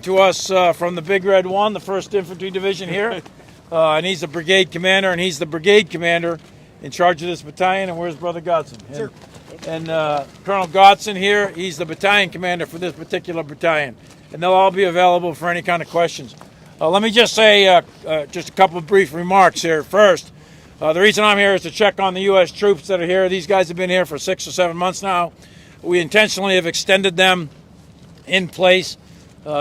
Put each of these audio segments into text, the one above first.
To us from the Big Red One, the 1st Infantry Division here, and he's the brigade commander, and he's the brigade commander in charge of this battalion. And where's Brother Godson? Sure. And Colonel Godson here, he's the battalion commander for this particular battalion, and they'll all be available for any kind of questions. Let me just say just a couple of brief remarks here. First, the reason I'm here is to check on the U.S. troops that are here. These guys have been here for 6 or 7 months now. We intentionally have extended them in place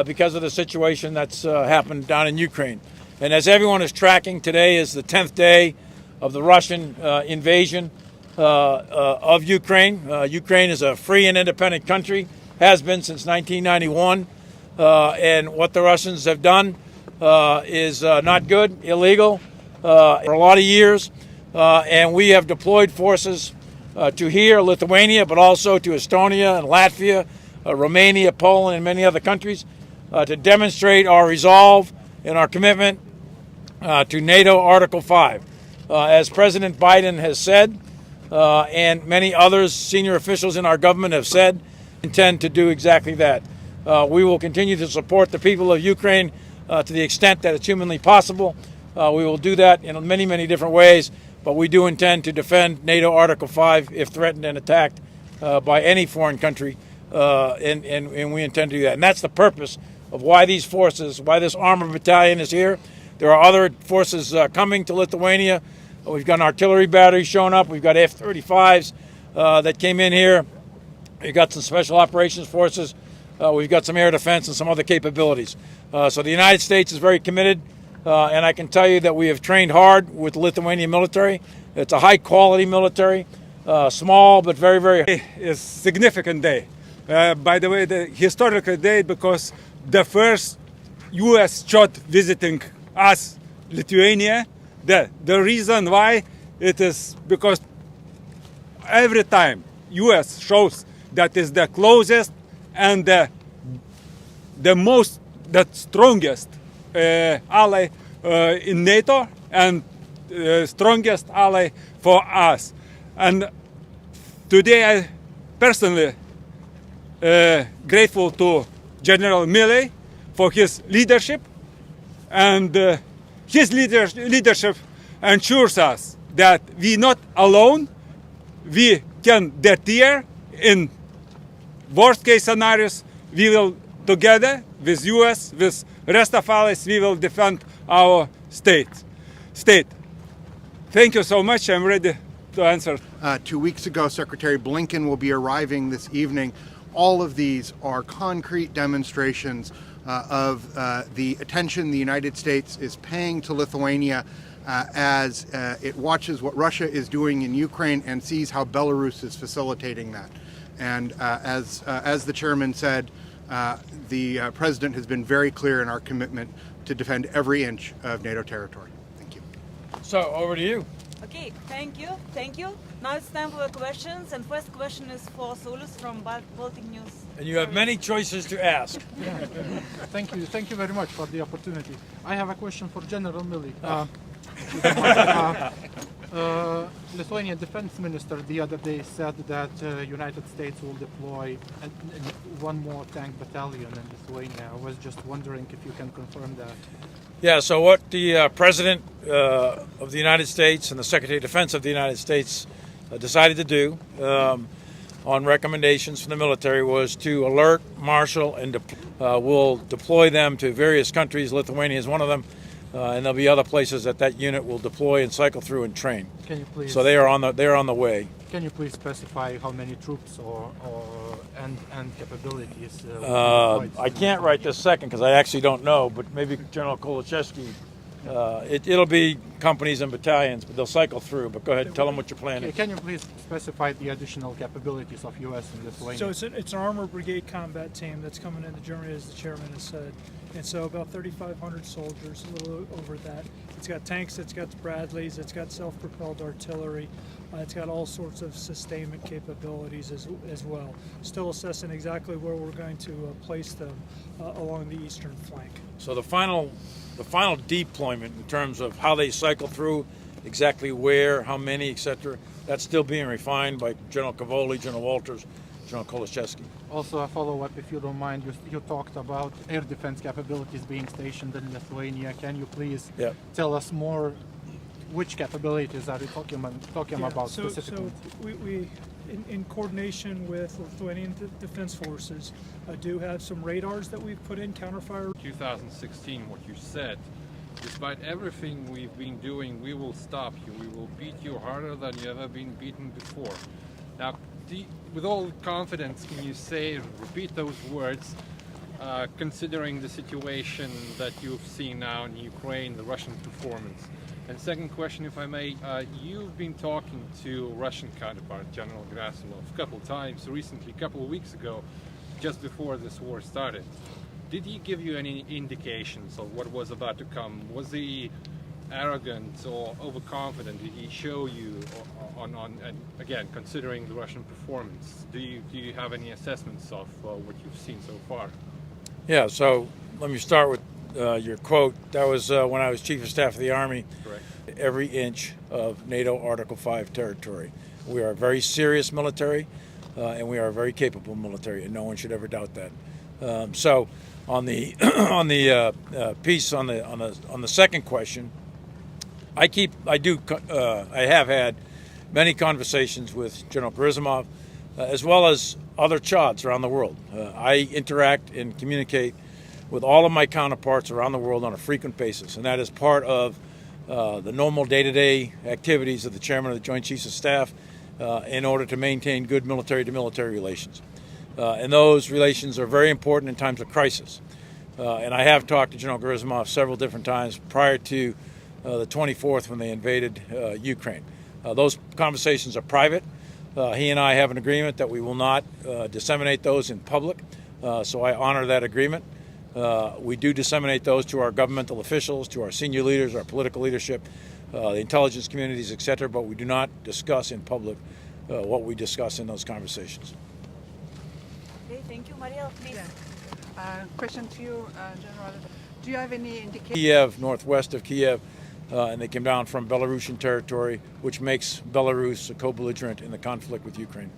because of the situation that's happened down in Ukraine. And as everyone is tracking, today is the 10th day of the Russian invasion of Ukraine. Ukraine is a free and independent country, has been since 1991. And what the Russians have done is not good, illegal, for a lot of years. And we have deployed forces to here, Lithuania, but also to Estonia and Latvia, Romania, Poland, and many other countries to demonstrate our resolve and our commitment to NATO Article 5. As President Biden has said, and many others, senior officials in our government have said, intend to do exactly that. We will continue to support the people of Ukraine to the extent that it's humanly possible. We will do that in many, many different ways, but we do intend to defend NATO Article 5 if threatened and attacked by any foreign country. And we intend to do that. And that's the purpose of why these forces, why this armored battalion is here. There are other forces coming to Lithuania. We've got an artillery battery showing up. We've got F-35s that came in here. We've got some special operations forces. We've got some air defense and some other capabilities. So the United States is very committed. And I can tell you that we have trained hard with the Lithuanian military. It's a high-quality military, small but very, very. It's a significant day. By the way, the historical day because the first U.S. shot visiting us, Lithuania. The reason why it is because every time U.S. shows that is the closest and the strongest ally in NATO and strongest ally for us. And today I personally grateful to General Milley for his leadership, and his leadership ensures us that we not alone. We can deter in worst case scenarios. We will together with US, with rest of allies, we will defend our state. Thank you so much. I'm ready to answer. 2 weeks ago, Secretary Blinken will be arriving this evening. All of these are concrete demonstrations of the attention the United States is paying to Lithuania as it watches what Russia is doing in Ukraine and sees how Belarus is facilitating that. And as the chairman said, the president has been very clear in our commitment to defend every inch of NATO territory. Thank you. So over to you. Okay, thank you. Now it's time for the questions, and first question is for Saulius from Baltic News. And you have many choices to ask. Thank you very much for the opportunity. I have a question for General Milley. Lithuanian defense minister the other day said that United States will deploy one more tank battalion in Lithuania. I was just wondering if you can confirm that. Yeah, so what the President of the United States and the Secretary of Defense of the United States decided to do on recommendations from the military was to alert, marshal, and we'll deploy them to various countries. Lithuania is one of them. And there'll be other places that unit will deploy and cycle through and train. Can you please? So they're on the way. Can you please specify how many troops and capabilities? I can't right this second because I actually don't know, but maybe General Kolachevsky. It'll be companies and battalions, but they'll cycle through. But go ahead, tell them what you're planning. Can you please specify the additional capabilities of U.S. and Lithuania? So it's an armored brigade combat team that's coming into Germany, as the chairman has said. And so about 3,500 soldiers, a little over that. It's got tanks, it's got Bradleys, it's got self-propelled artillery, it's got all sorts of sustainment capabilities as well. Still assessing exactly where we're going to place them along the eastern flank. So the final deployment in terms of how they cycle through, exactly where, how many, etc., that's still being refined by General Cavoli, General Walters, General Kolishevsky. Also, a follow-up, if you don't mind. You talked about air defense capabilities being stationed in Lithuania. Can you please tell us more? Which capabilities are you talking about specifically? So we in coordination with Lithuanian Defense Forces, do have some radars that we've put in, counterfire. 2016, what you said, despite everything we've been doing, we will stop you. We will beat you harder than you ever been beaten before. Now, with all confidence, can you say, repeat those words, considering the situation that you've seen now in Ukraine, the Russian performance? And second question, if I may, you've been talking to Russian counterpart, General Gabrielius, a couple of times recently, a couple of weeks ago, just before this war started. Did he give you any indications of what was about to come? Was he arrogant or overconfident? Did he show you on and again, considering the Russian performance, do you have any assessments of what you've seen so far? Yeah, so let me start with your quote. That was when I was Chief of Staff of the Army. Correct. Every inch of NATO Article 5 territory. We are a very serious military, and we are a very capable military, and no one should ever doubt that. So, on the piece on the second question, I have had many conversations with General Gerasimov, as well as other CHODs around the world. I interact and communicate with all of my counterparts around the world on a frequent basis, and that is part of the normal day-to-day activities of the Chairman of the Joint Chiefs of Staff in order to maintain good military-to-military relations. And those relations are very important in times of crisis. And I have talked to General Gerasimov several different times prior to the 24th when they invaded Ukraine. Those conversations are private. He and I have an agreement that we will not disseminate those in public, so I honor that agreement. We do disseminate those to our governmental officials, to our senior leaders, our political leadership, the intelligence communities, etc., but we do not discuss in public what we discuss in those conversations. Okay, thank you. Mariel, please. Question to you, General. Do you have any indication? Kiev, northwest of Kiev, and they came down from Belarusian territory, which makes Belarus a co-belligerent in the conflict with Ukraine.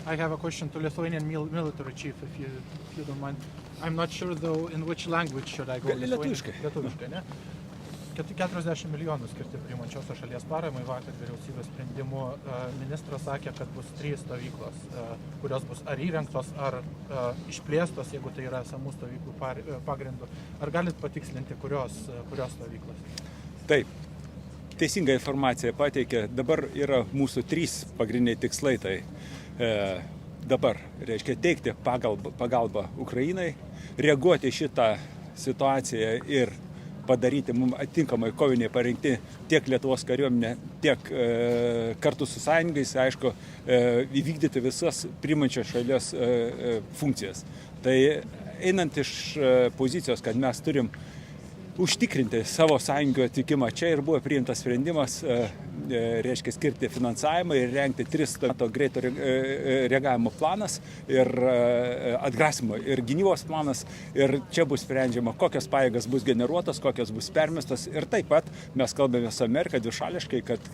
I have a question to Lithuanian military chief, if you don't mind. I'm not sure though in which language should I go. Lietuviškai. Lietuviškai, ne? 40 milijonų skirti priimančiosios šalies paramai. Vakar vyriausybės sprendimu ministras sakė, kad bus 3 stovyklos, kurios bus ar įrengtos, ar išplėstos, jeigu tai yra esamų stovyklų pagrindu. Ar galit patikslinti, kurios stovyklos? Taip, teisinga informacija pateikė. Dabar yra mūsų 3 pagrindiniai tikslai. Tai dabar reiškia teikti pagalbą Ukrainai, reaguoti šitą situaciją ir padaryti mums atitinkamai koviniai parengti tiek Lietuvos kariuomenė, tiek kartu su sąjungais, aišku, įvykdyti visas priimančios šalies funkcijas. Tai einant iš pozicijos, kad mes turim užtikrinti savo sąjungų atvykimą čia ir buvo priimtas sprendimas, reiškia skirti finansavimą ir rengti 3 metų greito reagavimo planas ir atgrasimo ir gynybos planas. Ir čia bus sprendžiama, kokios pajėgas bus generuotos, kokios bus permestos. Ir taip pat mes kalbame su Amerika dvišališkai, kad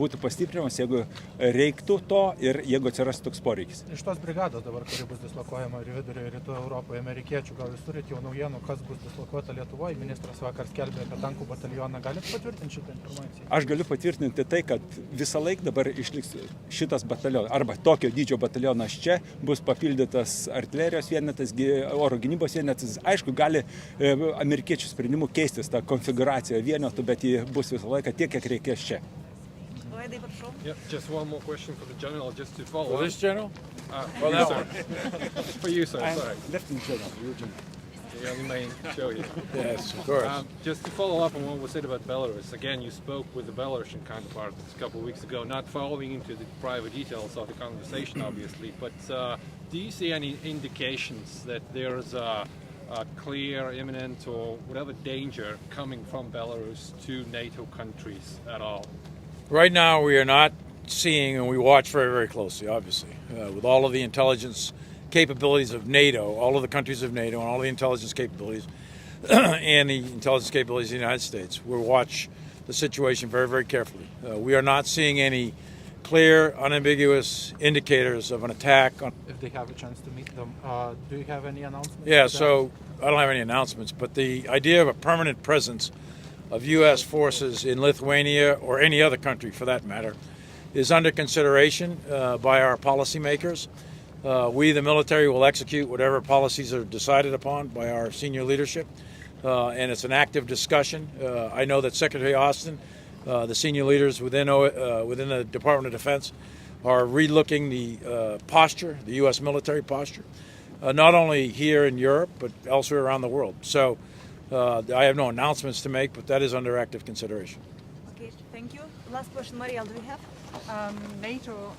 būtų pastiprinimas, jeigu reiktų to ir jeigu atsirastų toks poreikis. Iš tos brigados dabar, kuri bus dislokuojama ir vidurio ir rytų Europoje, amerikiečių, gal jūs turite jau naujienų, kas bus dislokuota Lietuvoje? Ministras vakar skelbė apie tankų batalioną. Galite patvirtinti šitą informaciją? Aš galiu patvirtinti tai, kad visą laiką dabar išliks šitas batalionas, arba tokio dydžio batalionas čia, bus papildytas artilerijos vienetas, oro gynybos vienetas. Aišku, gali amerikiečių sprendimų keistis tą konfiguraciją vienetų, bet ji bus visą laiką tiek, kiek reikės čia. Yeah, just one more question for the general, just to follow. For this general? For you, sir. For you, sir. Sorry. Lieutenant General, Yeah, we may show you. Yes, of course. Just to follow up on what was said about Belarus, again, you spoke with the Belarusian counterpart a couple of weeks ago, not following into the private details of the conversation, obviously, but do you see any indications that there's a clear, imminent, or whatever danger coming from Belarus to NATO countries at all? Right now, we are not seeing, and we watch very, very closely, obviously, with all of the intelligence capabilities of NATO, all of the countries of NATO, and all the intelligence capabilities, and the intelligence capabilities of the United States. We'll watch the situation very, very carefully. We are not seeing any clear, unambiguous indicators of an attack on. If they have a chance to meet them, do you have any announcements? Yeah, to that? so I don't have any announcements, but the idea of a permanent presence of U.S. forces in Lithuania or any other country for that matter is under consideration by our policymakers. We, the military, will execute whatever policies are decided upon by our senior leadership, and it's an active discussion. I know that Secretary Austin, the senior leaders within the Department of Defense, are relooking the posture, the U.S. military posture, not only here in Europe but elsewhere around the world. So I have no announcements to make, but that is under active consideration. Okay, thank you. Last question, Marielle, do we have? NATO,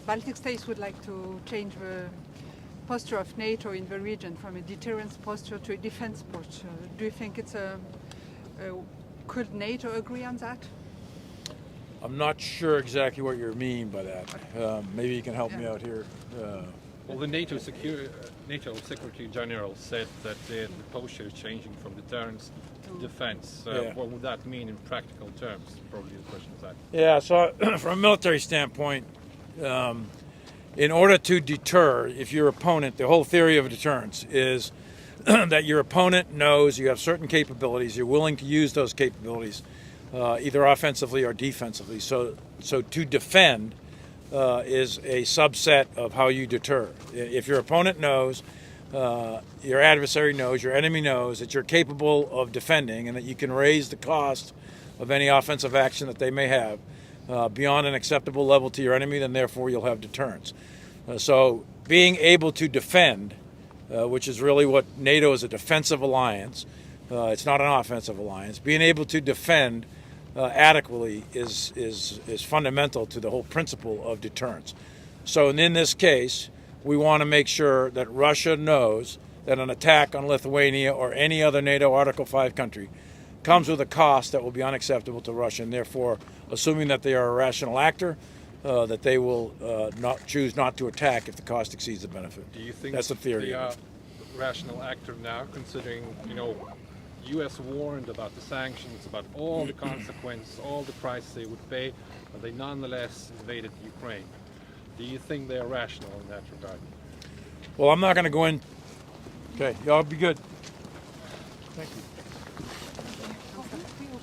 Baltic states would like to change the posture of NATO in the region from a deterrence posture to a defense posture. Do you think it's could NATO agree on that? I'm not sure exactly what you mean by that. Maybe you can help me out here. Well, the NATO Secretary General said that the posture is changing from deterrence to defense. What would that mean in practical terms? Probably the question is that. Yeah, so from a military standpoint, in order to deter, if your opponent, the whole theory of deterrence is that your opponent knows you have certain capabilities, you're willing to use those capabilities, either offensively or defensively. So to defend is a subset of how you deter. If your opponent knows, your adversary knows, your enemy knows that you're capable of defending and that you can raise the cost of any offensive action that they may have beyond an acceptable level to your enemy, then therefore you'll have deterrence. So being able to defend, which is really what NATO is, a defensive alliance, it's not an offensive alliance, being able to defend adequately is fundamental to the whole principle of deterrence. So in this case, we want to make sure that Russia knows that an attack on Lithuania or any other NATO Article 5 country comes with a cost that will be unacceptable to Russia, and therefore, assuming that they are a rational actor, that they will choose not to attack if the cost exceeds the benefit. Do you think that's the theory? They are a rational actor now, considering U.S. warned about the sanctions, about all the consequences, all the price they would pay, but they nonetheless invaded Ukraine. Do you think they are rational in that regard? Well, I'm not going to go in. Okay, y'all be good. Thank you.